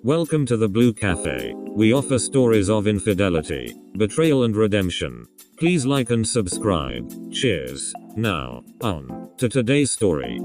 Welcome to the Blue Cafe. We offer stories of infidelity, betrayal and redemption. Please like and subscribe. Cheers. Now, on to today's story.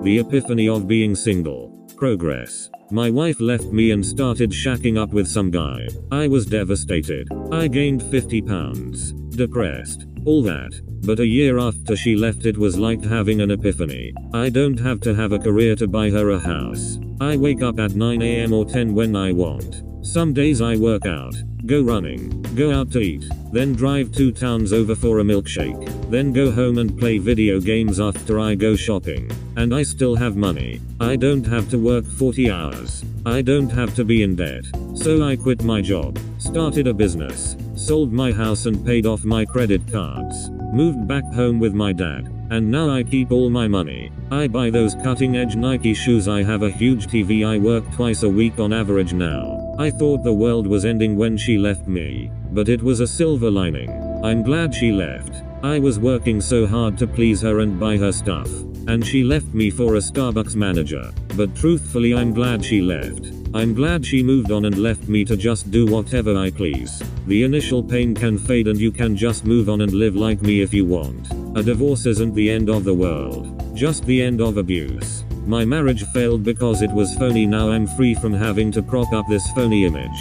The epiphany of being single. Progress. My wife left me and started shacking up with some guy. I was devastated. I gained 50 pounds. Depressed. All that. But a year after she left, it was like having an epiphany. I don't have to have a career to buy her a house. I wake up at 9 a.m. or 10 when I want. Some days I work out, go running, go out to eat, then drive 2 towns over for a milkshake, then go home and play video games after I go shopping. And I still have money. I don't have to work 40 hours. I don't have to be in debt. So I quit my job, started a business, sold my house and paid off my credit cards, moved back home with my dad, and now I keep all my money. I buy those cutting-edge Nike shoes. I have a huge TV. I work twice a week on average now. I thought the world was ending when she left me, but it was a silver lining. I'm glad she left. I was working so hard to please her and buy her stuff, and she left me for a Starbucks manager. But truthfully, I'm glad she left. I'm glad she moved on and left me to just do whatever I please. The initial pain can fade and you can just move on and live like me if you want. A divorce isn't the end of the world, just the end of abuse. My marriage failed because it was phony. Now I'm free from having to prop up this phony image.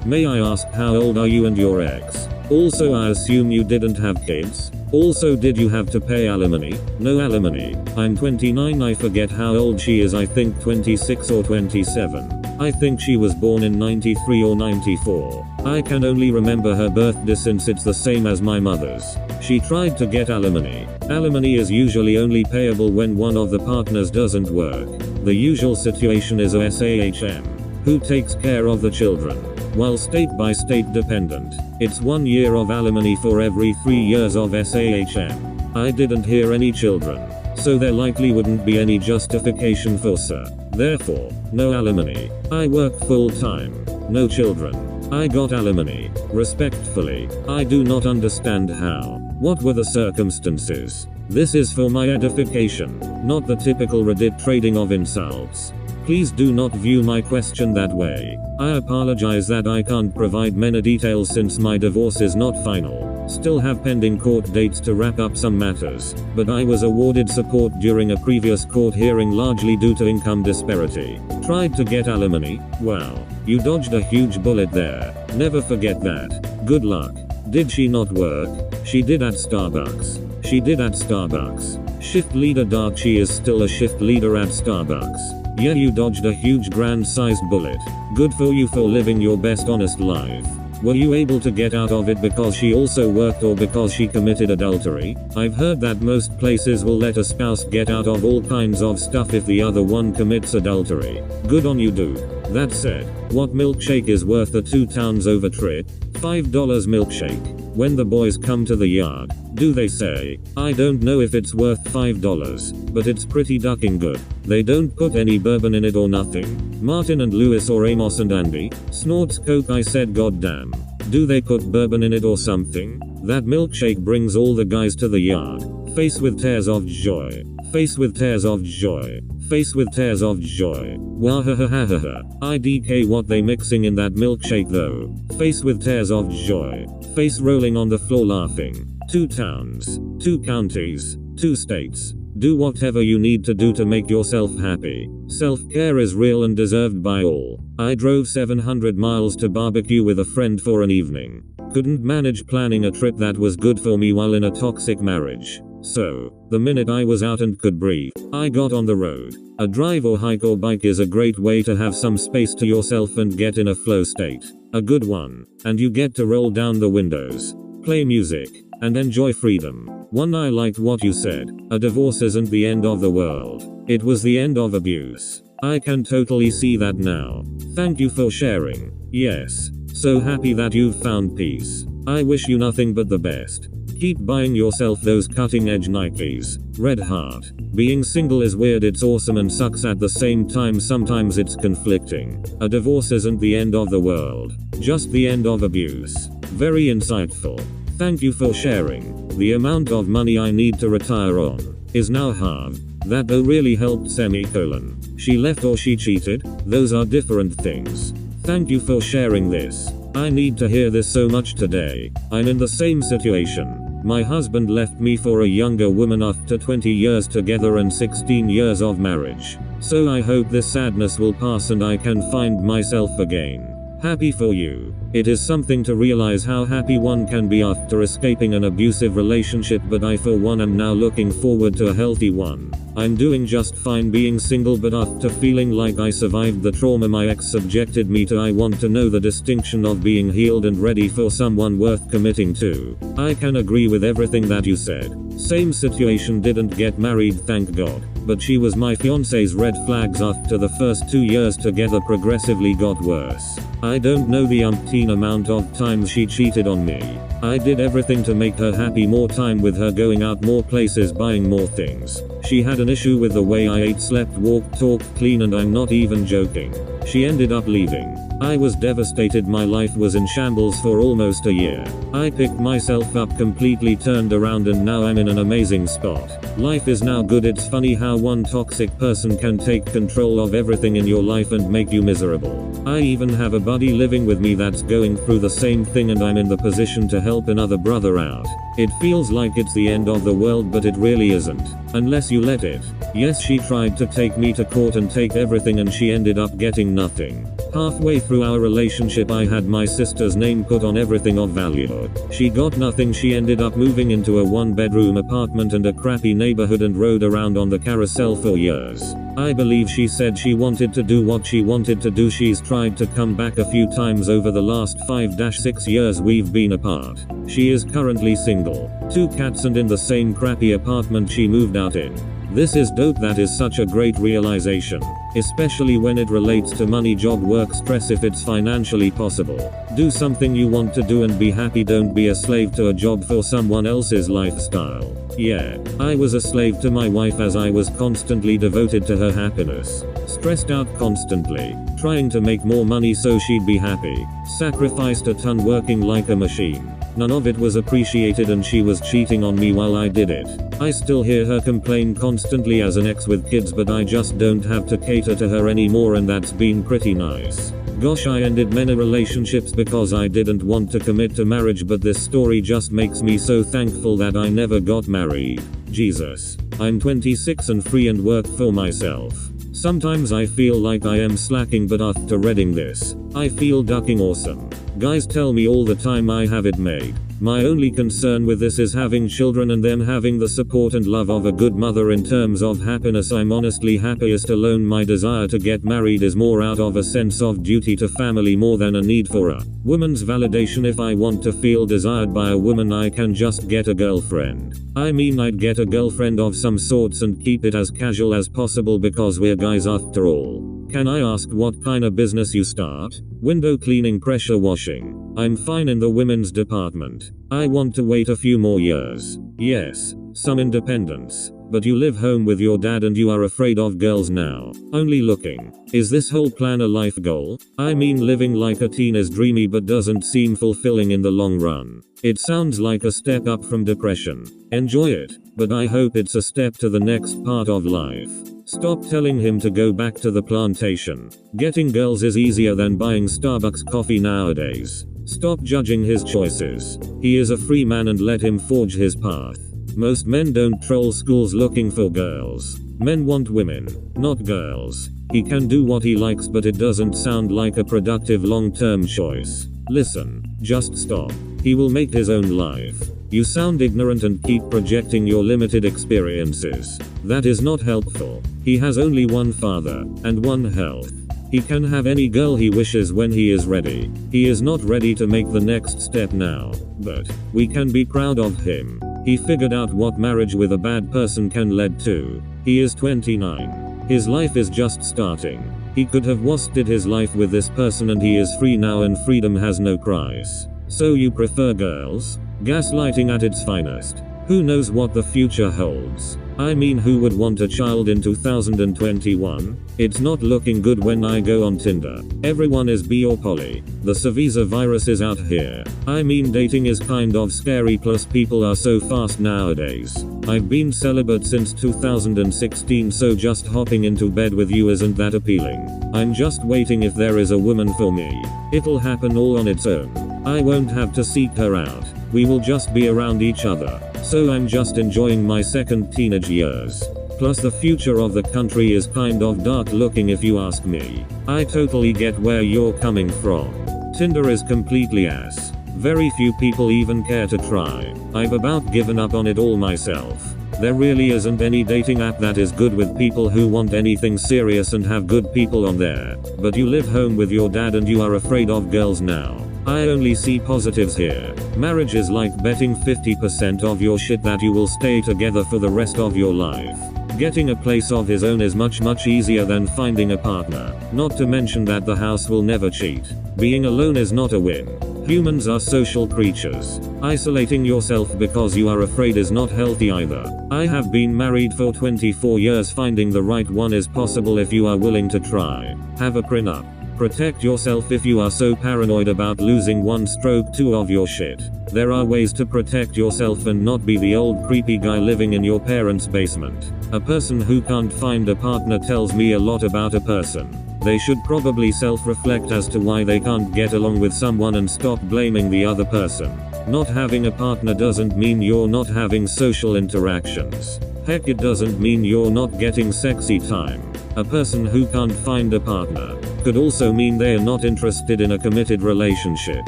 May I ask, how old are you and your ex? Also, I assume you didn't have kids? Also, did you have to pay alimony? No alimony. I'm 29. I forget how old she is. I think 26 or 27. I think she was born in 93 or 94. I can only remember her birthday since it's the same as my mother's. She tried to get alimony. Alimony is usually only payable when one of the partners doesn't work. The usual situation is a SAHM, who takes care of the children, while state by state dependent. It's 1 year of alimony for every 3 years of SAHM. I didn't hear any children, so there likely wouldn't be any justification for SAH. Therefore, no alimony. I work full time. No children. I got alimony. Respectfully, I do not understand how. What were the circumstances? This is for my edification, not the typical Reddit trading of insults. Please do not view my question that way. I apologize that I can't provide many details since my divorce is not final. Still have pending court dates to wrap up some matters, but I was awarded support during a previous court hearing largely due to income disparity. Tried to get alimony? Wow, you dodged a huge bullet there. Never forget that. Good luck. Did she not work? She did at Starbucks. She did at Starbucks. Shift leader dark. She is still a shift leader at Starbucks. Yeah, you dodged a huge grand-sized bullet. Good for you for living your best honest life. Were you able to get out of it because she also worked or because she committed adultery? I've heard that most places will let a spouse get out of all kinds of stuff if the other one commits adultery. Good on you, dude. That said, what milkshake is worth a 2 towns over trip? $5 milkshake. When the boys come to the yard, do they say, I don't know if it's worth $5, but it's pretty ducking good. They don't put any bourbon in it or nothing. Martin and Lewis or Amos and Andy snorts coke. I said goddamn. Do they put bourbon in it or something? That milkshake brings all the guys to the yard. Face with tears of joy. Face with tears of joy. Face with tears of joy. Wahahahaha. IDK, what they mixing in that milkshake though? Face with tears of joy. Face rolling on the floor laughing. 2 towns, 2 counties, 2 states. Do whatever you need to do to make yourself happy. Self-care is real and deserved by all. I drove 700 miles to barbecue with a friend for an evening. Couldn't manage planning a trip that was good for me while in a toxic marriage. So, the minute I was out and could breathe, I got on the road. A drive or hike or bike is a great way to have some space to yourself and get in a flow state. A good one. And you get to roll down the windows, play music, and enjoy freedom. One, I liked what you said. A divorce isn't the end of the world. It was the end of abuse. I can totally see that now. Thank you for sharing. Yes. So happy that you've found peace. I wish you nothing but the best. Keep buying yourself those cutting-edge Nikes. Red heart. Being single is weird. It's awesome and sucks at the same time. Sometimes it's conflicting. A divorce isn't the end of the world, just the end of abuse. Very insightful. Thank you for sharing. The amount of money I need to retire on. is now hard. That though really helped semicolon. She left or she cheated, those are different things. Thank you for sharing this. I need to hear this so much today. I'm in the same situation. My husband left me for a younger woman after 20 years together and 16 years of marriage. So I hope this sadness will pass and I can find myself again. Happy for you. It is something to realize how happy one can be after escaping an abusive relationship, but I for one am now looking forward to a healthy one. I'm doing just fine being single, but after feeling like I survived the trauma my ex subjected me to, I want to know the distinction of being healed and ready for someone worth committing to. I can agree with everything that you said. Same situation, didn't get married thank God, but she was my fiance's. Red flags after the first 2 years together progressively got worse. I don't know the umpteen amount of times she cheated on me. I did everything to make her happy, more time with her, going out more places, buying more things. She had an issue with the way I ate, slept, walked, talked, clean, and I'm not even joking. She ended up leaving. I was devastated. My life was in shambles for almost a year. I picked myself up, completely turned around, and now I'm in an amazing spot. Life is now good. It's funny how one toxic person can take control of everything in your life and make you miserable. I even have a buddy living with me that's going through the same thing, and I'm in the position to help another brother out. It feels like it's the end of the world, but it really isn't. Unless you let it. Yes, she tried to take me to court and take everything, and she ended up getting nothing. Halfway through our relationship, I had my sister's name put on everything of value. She got nothing. She ended up moving into a 1-bedroom apartment and a crappy neighborhood and rode around on the carousel for years. I believe she said she wanted to do what she wanted to do. She's tried to come back a few times over the last 5-6 years we've been apart. She is currently single, 2 cats, and in the same crappy apartment she moved out in. This is dope. That is such a great realization, especially when it relates to money, job, work, stress. If it's financially possible, do something you want to do and be happy. Don't be a slave to a job for someone else's lifestyle. Yeah, I was a slave to my wife, as I was constantly devoted to her happiness. Stressed out constantly, trying to make more money so she'd be happy. Sacrificed a ton, working like a machine. None of it was appreciated, and she was cheating on me while I did it. I still hear her complain constantly as an ex with kids, but I just don't have to cater to her anymore, and that's been pretty nice. Gosh, I ended many relationships because I didn't want to commit to marriage, but this story just makes me so thankful that I never got married. Jesus. I'm 26 and free and work for myself. Sometimes I feel like I am slacking, but after reading this, I feel ducking awesome. Guys tell me all the time I have it made. My only concern with this is having children and them having the support and love of a good mother. In terms of happiness, I'm honestly happiest alone. My desire to get married is more out of a sense of duty to family more than a need for a woman's validation. If I want to feel desired by a woman, I can just get a girlfriend. I mean, I'd get a girlfriend of some sorts and keep it as casual as possible because we're guys after all. Can I ask what kind of business you start? Window cleaning, pressure washing. I'm fine in the women's department. I want to wait a few more years. Yes, some independence. But you live home with your dad and you are afraid of girls now. Only looking. Is this whole plan a life goal? I mean, living like a teen is dreamy but doesn't seem fulfilling in the long run. It sounds like a step up from depression. Enjoy it, but I hope it's a step to the next part of life. Stop telling him to go back to the plantation. Getting girls is easier than buying Starbucks coffee nowadays. Stop judging his choices. He is a free man and let him forge his path. Most men don't troll schools looking for girls. Men want women, not girls. He can do what he likes, but it doesn't sound like a productive long-term choice. Listen, just stop. He will make his own life. You sound ignorant and keep projecting your limited experiences. That is not helpful. He has only one father, and one health. He can have any girl he wishes when he is ready. He is not ready to make the next step now, but we can be proud of him. He figured out what marriage with a bad person can lead to. He is 29. His life is just starting. He could have wasted his life with this person, and he is free now, and freedom has no price. So you prefer girls? Gaslighting at its finest. Who knows what the future holds? I mean, who would want a child in 2021? It's not looking good when I go on Tinder. Everyone is bi or poly. The Savisa virus is out here. I mean, dating is kind of scary, plus people are so fast nowadays. I've been celibate since 2016, so just hopping into bed with you isn't that appealing. I'm just waiting if there is a woman for me. It'll happen all on its own. I won't have to seek her out. We will just be around each other. So I'm just enjoying my second teenage years. Plus the future of the country is kind of dark looking if you ask me. I totally get where you're coming from. Tinder is completely ass. Very few people even care to try. I've about given up on it all myself. There really isn't any dating app that is good with people who want anything serious and have good people on there. But you live home with your dad and you are afraid of girls now. I only see positives here. Marriage is like betting 50% of your shit that you will stay together for the rest of your life. Getting a place of his own is much easier than finding a partner. Not to mention that the house will never cheat. Being alone is not a win. Humans are social creatures. Isolating yourself because you are afraid is not healthy either. I have been married for 24 years. Finding the right one is possible if you are willing to try. Have a prenup. Protect yourself if you are so paranoid about losing 1/2 of your shit. There are ways to protect yourself and not be the old creepy guy living in your parents' basement. A person who can't find a partner tells me a lot about a person. They should probably self-reflect as to why they can't get along with someone and stop blaming the other person. Not having a partner doesn't mean you're not having social interactions. Heck, it doesn't mean you're not getting sexy time. A person who can't find a partner could also mean they're not interested in a committed relationship,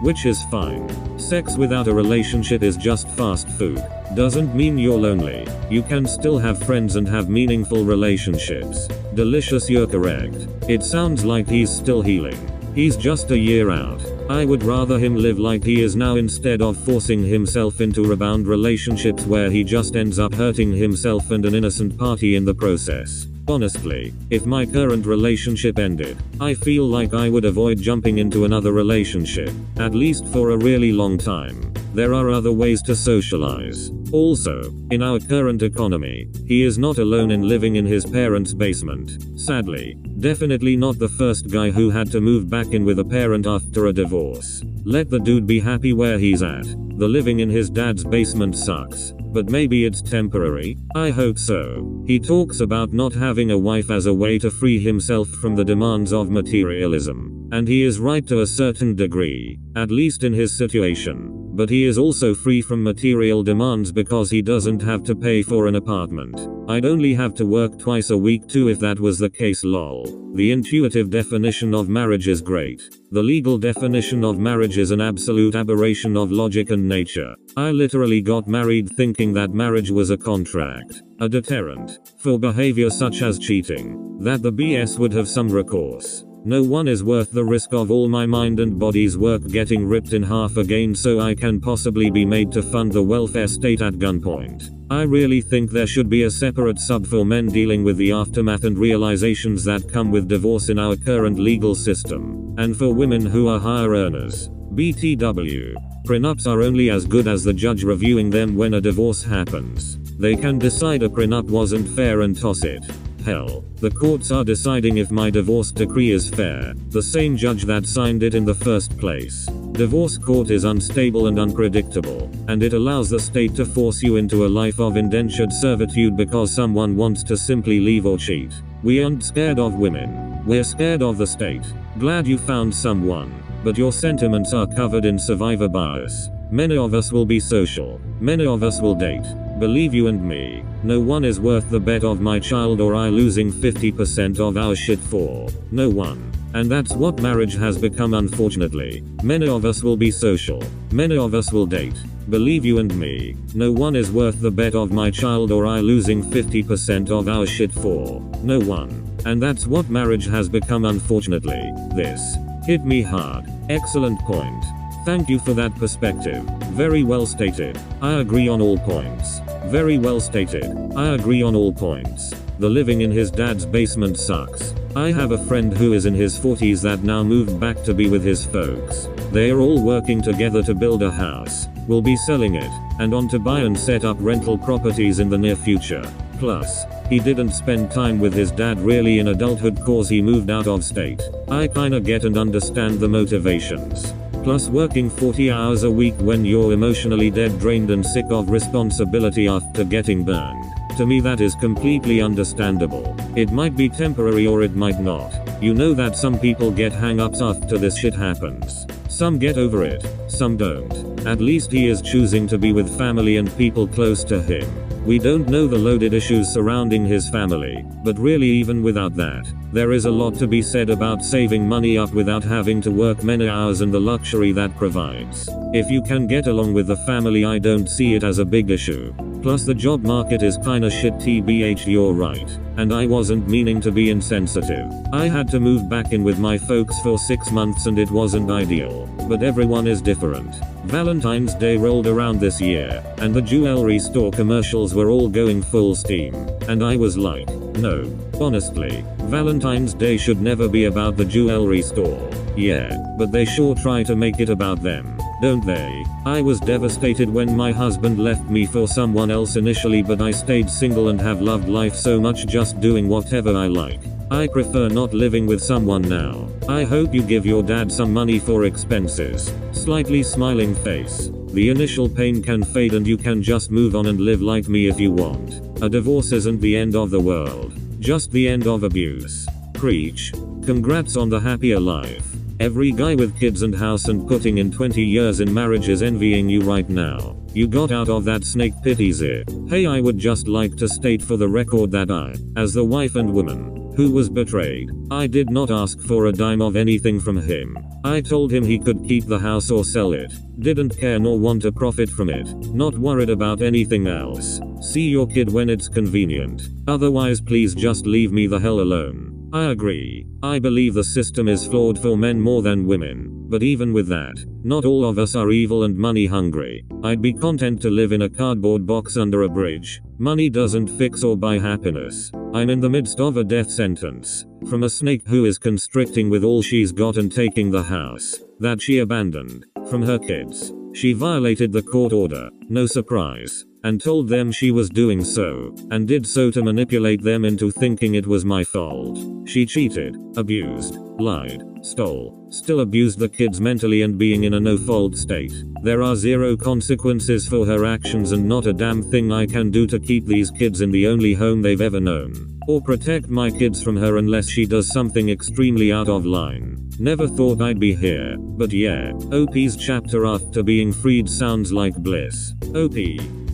which is fine. Sex without a relationship is just fast food. Doesn't mean you're lonely. You can still have friends and have meaningful relationships. Delicious, you're correct. It sounds like he's still healing. He's just a year out. I would rather him live like he is now instead of forcing himself into rebound relationships where he just ends up hurting himself and an innocent party in the process. Honestly, if my current relationship ended, I feel like I would avoid jumping into another relationship, at least for a really long time. There are other ways to socialize. Also, in our current economy, he is not alone in living in his parents' basement. Sadly, definitely not the first guy who had to move back in with a parent after a divorce. Let the dude be happy where he's at. The living in his dad's basement sucks. But maybe it's temporary? I hope so. He talks about not having a wife as a way to free himself from the demands of materialism. And he is right to a certain degree, at least in his situation. But he is also free from material demands because he doesn't have to pay for an apartment. I'd only have to work twice a week too if that was the case, lol. The intuitive definition of marriage is great. The legal definition of marriage is an absolute aberration of logic and nature. I literally got married thinking that marriage was a contract, a deterrent, for behavior such as cheating, that the BS would have some recourse. No one is worth the risk of all my mind and body's work getting ripped in half again so I can possibly be made to fund the welfare state at gunpoint. I really think there should be a separate sub for men dealing with the aftermath and realizations that come with divorce in our current legal system, and for women who are higher earners. BTW. Prenups are only as good as the judge reviewing them when a divorce happens. They can decide a prenup wasn't fair and toss it. Hell, the courts are deciding if my divorce decree is fair, the same judge that signed it in the first place. Divorce court is unstable and unpredictable, and it allows the state to force you into a life of indentured servitude because someone wants to simply leave or cheat. We aren't scared of women. We're scared of the state. Glad you found someone, but your sentiments are covered in survivor bias. Many of us will be social. Many of us will date. Believe you and me, no one is worth the bet of my child or I losing 50% of our shit for. No one. And that's what marriage has become, unfortunately. Many of us will be social. Many of us will date. Believe you and me, no one is worth the bet of my child or I losing 50% of our shit for. No one. And that's what marriage has become, unfortunately. This hit me hard. Excellent point. Thank you for that perspective. Very well stated. I agree on all points. Very well stated. I agree on all points. The living in his dad's basement sucks. I have a friend who is in his 40s that now moved back to be with his folks. They are all working together to build a house, will be selling it, and on to buy and set up rental properties in the near future. Plus, he didn't spend time with his dad really in adulthood cause he moved out of state. I kinda get and understand the motivations. Plus working 40 hours a week when you're emotionally dead, drained and sick of responsibility after getting burned. To me that is completely understandable. It might be temporary or it might not. You know that some people get hang-ups after this shit happens. Some get over it, some don't. At least he is choosing to be with family and people close to him. We don't know the loaded issues surrounding his family, but really even without that, there is a lot to be said about saving money up without having to work many hours and the luxury that provides. If you can get along with the family, I don't see it as a big issue. Plus the job market is kinda shit tbh, you're right. And I wasn't meaning to be insensitive. I had to move back in with my folks for 6 months and it wasn't ideal. But everyone is different. Valentine's Day rolled around this year, and the jewelry store commercials were all going full steam. And I was like, no. Honestly, Valentine's Day should never be about the jewelry store. Yeah, but they sure try to make it about them, don't they? I was devastated when my husband left me for someone else initially, but I stayed single and have loved life so much just doing whatever I like. I prefer not living with someone now. I hope you give your dad some money for expenses. Slightly smiling face. The initial pain can fade and you can just move on and live like me if you want. A divorce isn't the end of the world. Just the end of abuse. Preach. Congrats on the happier life. Every guy with kids and house and putting in 20 years in marriage is envying you right now. You got out of that snake pit easy. Hey, I would just like to state for the record that I, as the wife and woman who was betrayed, I did not ask for a dime of anything from him. I told him he could keep the house or sell it. Didn't care nor want to profit from it. Not worried about anything else. See your kid when it's convenient. Otherwise please just leave me the hell alone. I agree. I believe the system is flawed for men more than women. But even with that, not all of us are evil and money hungry. I'd be content to live in a cardboard box under a bridge. Money doesn't fix or buy happiness. I'm in the midst of a death sentence. From a snake who is constricting with all she's got and taking the house that she abandoned. From her kids. She violated the court order, no surprise, and told them she was doing so, and did so to manipulate them into thinking it was my fault. She cheated, abused, lied, stole, still abused the kids mentally and being in a no-fault state. There are zero consequences for her actions and not a damn thing I can do to keep these kids in the only home they've ever known. Or protect my kids from her unless she does something extremely out of line. Never thought I'd be here, but yeah, OP's chapter after being freed sounds like bliss. OP,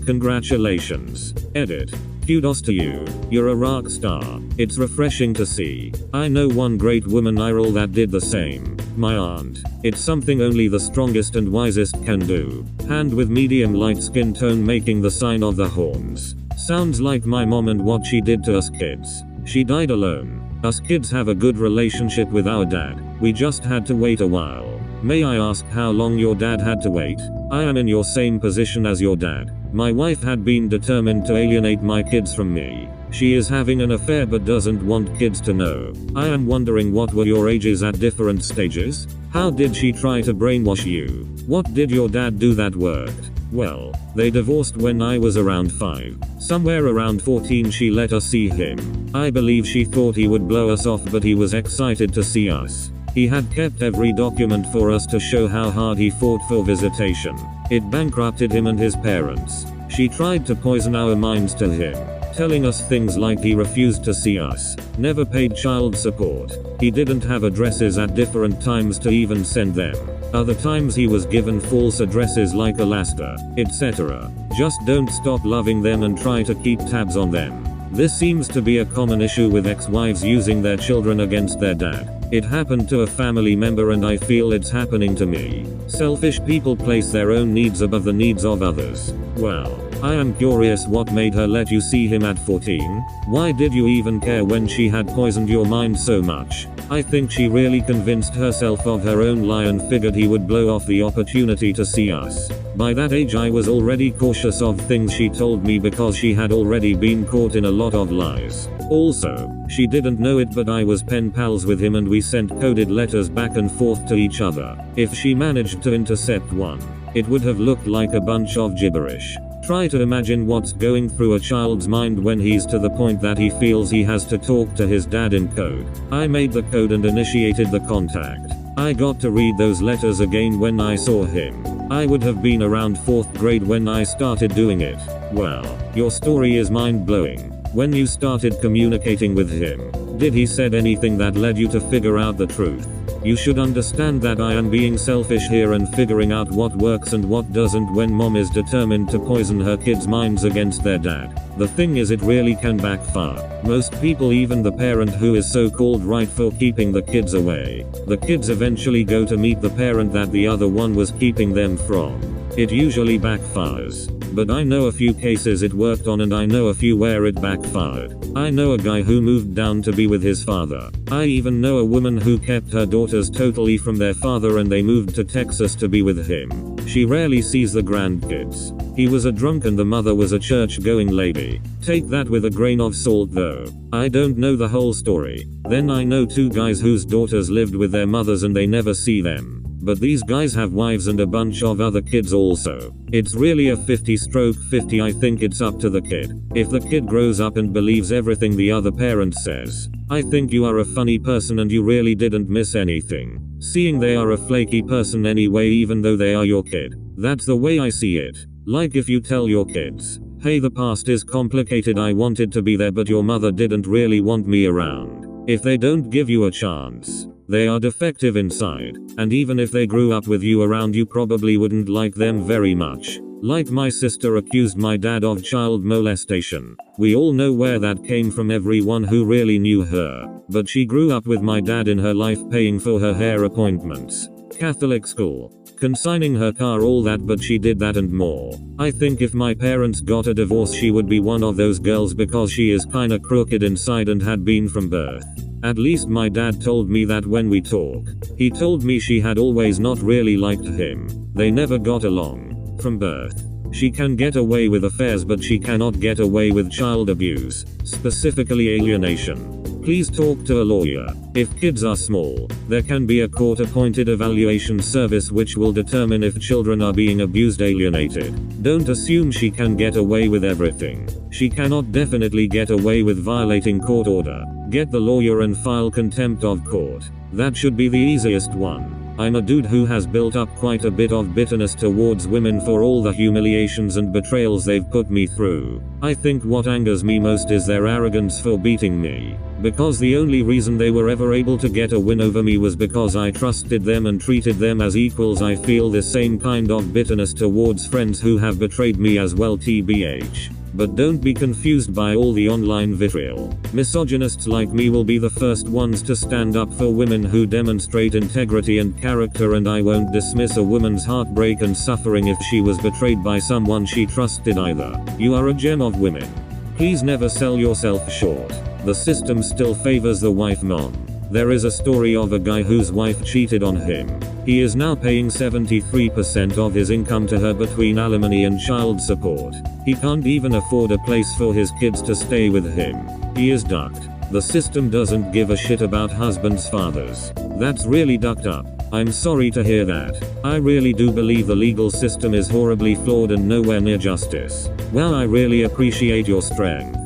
congratulations. Edit. Kudos to you. You're a rock star. It's refreshing to see. I know one great woman IRL that did the same. My aunt. It's something only the strongest and wisest can do. Hand with medium light skin tone making the sign of the horns. Sounds like my mom and what she did to us kids. She died alone. Us kids have a good relationship with our dad. We just had to wait a while. May I ask how long your dad had to wait? I am in your same position as your dad. My wife had been determined to alienate my kids from me. She is having an affair but doesn't want kids to know. I am wondering what were your ages at different stages? How did she try to brainwash you? What did your dad do that worked? Well, they divorced when I was around 5. Somewhere around 14 she let us see him. I believe she thought he would blow us off but he was excited to see us. He had kept every document for us to show how hard he fought for visitation. It bankrupted him and his parents. She tried to poison our minds to him, telling us things like he refused to see us, never paid child support, he didn't have addresses at different times to even send them. Other times he was given false addresses like Alaska, etc. Just don't stop loving them and try to keep tabs on them. This seems to be a common issue with ex-wives using their children against their dad. It happened to a family member and I feel it's happening to me. Selfish people place their own needs above the needs of others. Well, I am curious what made her let you see him at 14? Why did you even care when she had poisoned your mind so much? I think she really convinced herself of her own lie and figured he would blow off the opportunity to see us. By that age I was already cautious of things she told me because she had already been caught in a lot of lies. Also, she didn't know it but I was pen pals with him and we sent coded letters back and forth to each other. If she managed to intercept one, it would have looked like a bunch of gibberish. Try to imagine what's going through a child's mind when he's to the point that he feels he has to talk to his dad in code. I made the code and initiated the contact. I got to read those letters again when I saw him. I would have been around 4th grade when I started doing it. Well, your story is mind-blowing. When you started communicating with him, did he said anything that led you to figure out the truth? You should understand that I am being selfish here and figuring out what works and what doesn't when mom is determined to poison her kids' minds against their dad. The thing is, it really can backfire. Most people, even the parent who is so-called right for keeping the kids away, the kids eventually go to meet the parent that the other one was keeping them from. It usually backfires. But I know a few cases it worked on, and I know a few where it backfired. I know a guy who moved down to be with his father. I even know a woman who kept her daughters totally from their father and they moved to Texas to be with him. She rarely sees the grandkids. He was a drunk and the mother was a church-going lady. Take that with a grain of salt though. I don't know the whole story. Then I know 2 guys whose daughters lived with their mothers and they never see them. But these guys have wives and a bunch of other kids also. It's really a 50/50. I think it's up to the kid. If the kid grows up and believes everything the other parent says, I think you are a funny person and you really didn't miss anything. Seeing they are a flaky person anyway, even though they are your kid. That's the way I see it. Like if you tell your kids, hey, the past is complicated, I wanted to be there but your mother didn't really want me around. If they don't give you a chance, they are defective inside, and even if they grew up with you around, you probably wouldn't like them very much. Like my sister accused my dad of child molestation. We all know where that came from, everyone who really knew her. But she grew up with my dad in her life, paying for her hair appointments, Catholic school, consigning her car, all that, but she did that and more. I think if my parents got a divorce, she would be one of those girls because she is kinda crooked inside and had been from birth. At least my dad told me that when we talk. He told me she had always not really liked him. They never got along. From birth. She can get away with affairs but she cannot get away with child abuse, specifically alienation. Please talk to a lawyer. If kids are small, there can be a court-appointed evaluation service which will determine if children are being abused, alienated. Don't assume she can get away with everything. She cannot definitely get away with violating court order. Get the lawyer and file contempt of court. That should be the easiest one. I'm a dude who has built up quite a bit of bitterness towards women for all the humiliations and betrayals they've put me through. I think what angers me most is their arrogance for beating me. Because the only reason they were ever able to get a win over me was because I trusted them and treated them as equals. I feel the same kind of bitterness towards friends who have betrayed me as well, TBH. But don't be confused by all the online vitriol. Misogynists like me will be the first ones to stand up for women who demonstrate integrity and character, and I won't dismiss a woman's heartbreak and suffering if she was betrayed by someone she trusted either. You are a gem of women. Please never sell yourself short. The system still favors the wife mom. There is a story of a guy whose wife cheated on him. He is now paying 73% of his income to her between alimony and child support. He can't even afford a place for his kids to stay with him. He is ducked. The system doesn't give a shit about husbands' fathers. That's really ducked up. I'm sorry to hear that. I really do believe the legal system is horribly flawed and nowhere near justice. Well, I really appreciate your strength.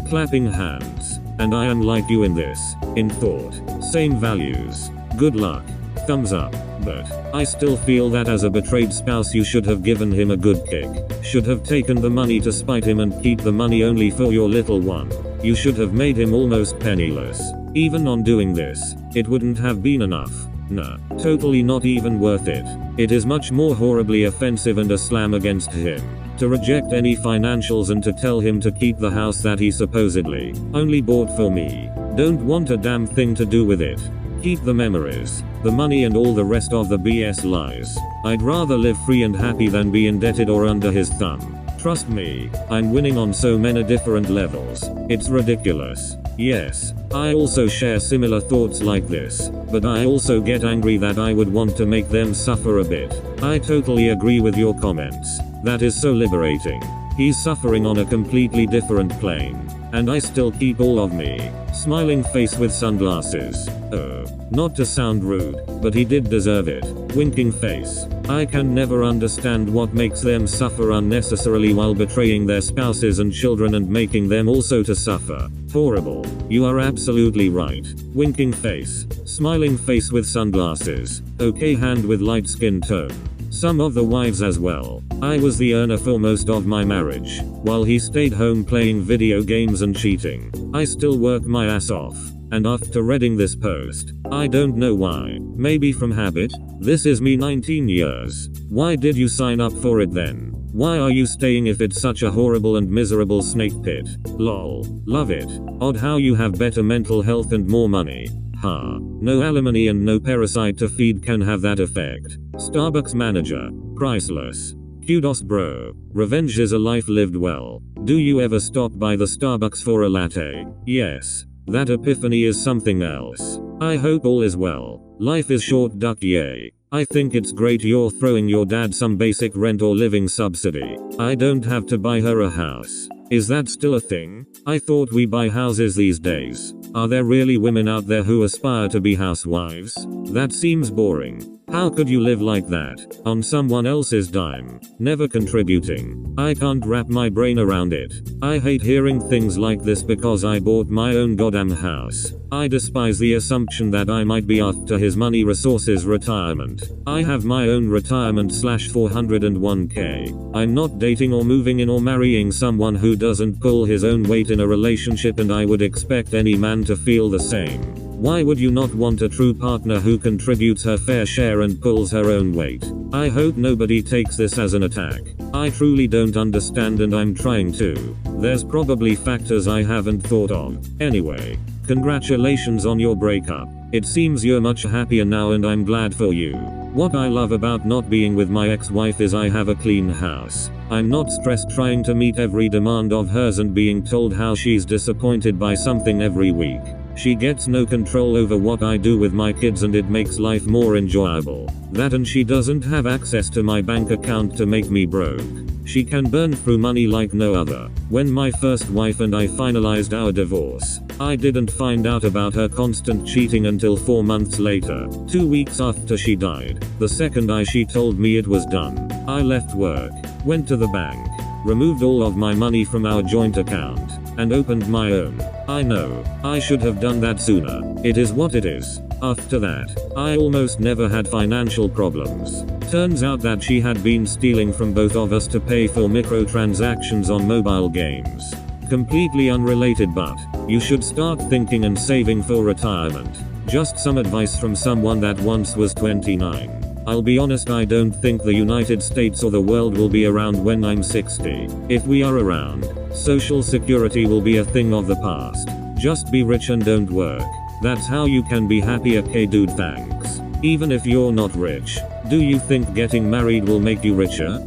Clapping hands. And I am like you in this. In thought. Same values. Good luck. Thumbs up. But I still feel that as a betrayed spouse you should have given him a good kick. Should have taken the money to spite him and keep the money only for your little one. You should have made him almost penniless. Even on doing this, it wouldn't have been enough. Nah, totally not even worth it. It is much more horribly offensive and a slam against him to reject any financials and to tell him to keep the house that he supposedly only bought for me. Don't want a damn thing to do with it. Keep the memories, the money and all the rest of the BS lies. I'd rather live free and happy than be indebted or under his thumb. Trust me, I'm winning on so many different levels. It's ridiculous. Yes, I also share similar thoughts like this, but I also get angry that I would want to make them suffer a bit. I totally agree with your comments. That is so liberating. He's suffering on a completely different plane. And I still keep all of me. Smiling face with sunglasses. Oh. Not to sound rude, but he did deserve it. Winking face. I can never understand what makes them suffer unnecessarily while betraying their spouses and children and making them also to suffer. Horrible. You are absolutely right. Winking face. Smiling face with sunglasses. Okay hand with light skin tone. Some of the wives as well. I was the earner for most of my marriage, while he stayed home playing video games and cheating. I still work my ass off. And after reading this post, I don't know why. Maybe from habit? This is me 19 years. Why did you sign up for it then? Why are you staying if it's such a horrible and miserable snake pit? Lol. Love it. Odd how you have better mental health and more money. Ha. No alimony and no parasite to feed can have that effect. Starbucks manager. Priceless. Kudos bro. Revenge is a life lived well. Do you ever stop by the Starbucks for a latte? Yes. That epiphany is something else. I hope all is well. Life is short duck yay. I think it's great you're throwing your dad some basic rent or living subsidy. I don't have to buy her a house. Is that still a thing? I thought we buy houses these days. Are there really women out there who aspire to be housewives? That seems boring. How could you live like that, on someone else's dime, never contributing? I can't wrap my brain around it. I hate hearing things like this because I bought my own goddamn house. I despise the assumption that I might be after his money resources retirement. I have my own retirement /401k. I'm not dating or moving in or marrying someone who doesn't pull his own weight in a relationship, and I would expect any man to feel the same. Why would you not want a true partner who contributes her fair share and pulls her own weight? I hope nobody takes this as an attack. I truly don't understand and I'm trying to. There's probably factors I haven't thought of. Anyway, congratulations on your breakup. It seems you're much happier now and I'm glad for you. What I love about not being with my ex-wife is I have a clean house. I'm not stressed trying to meet every demand of hers and being told how she's disappointed by something every week. She gets no control over what I do with my kids and it makes life more enjoyable. That and she doesn't have access to my bank account to make me broke. She can burn through money like no other. When my first wife and I finalized our divorce, I didn't find out about her constant cheating until 4 months later, 2 weeks after she died. The second she told me it was done, I left work, went to the bank, removed all of my money from our joint account, and opened my own. I know, I should have done that sooner. It is what it is. After that, I almost never had financial problems. Turns out that she had been stealing from both of us to pay for microtransactions on mobile games. Completely unrelated, but you should start thinking and saving for retirement. Just some advice from someone that once was 29. I'll be honest, I don't think the United States or the world will be around when I'm 60. If we are around, Social Security will be a thing of the past. Just be rich and don't work. That's how you can be happy. Okay dude, thanks. Even if you're not rich, do you think getting married will make you richer?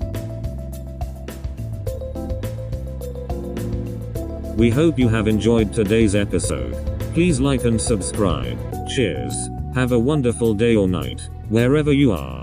We hope you have enjoyed today's episode. Please like and subscribe. Cheers. Have a wonderful day or night, wherever you are.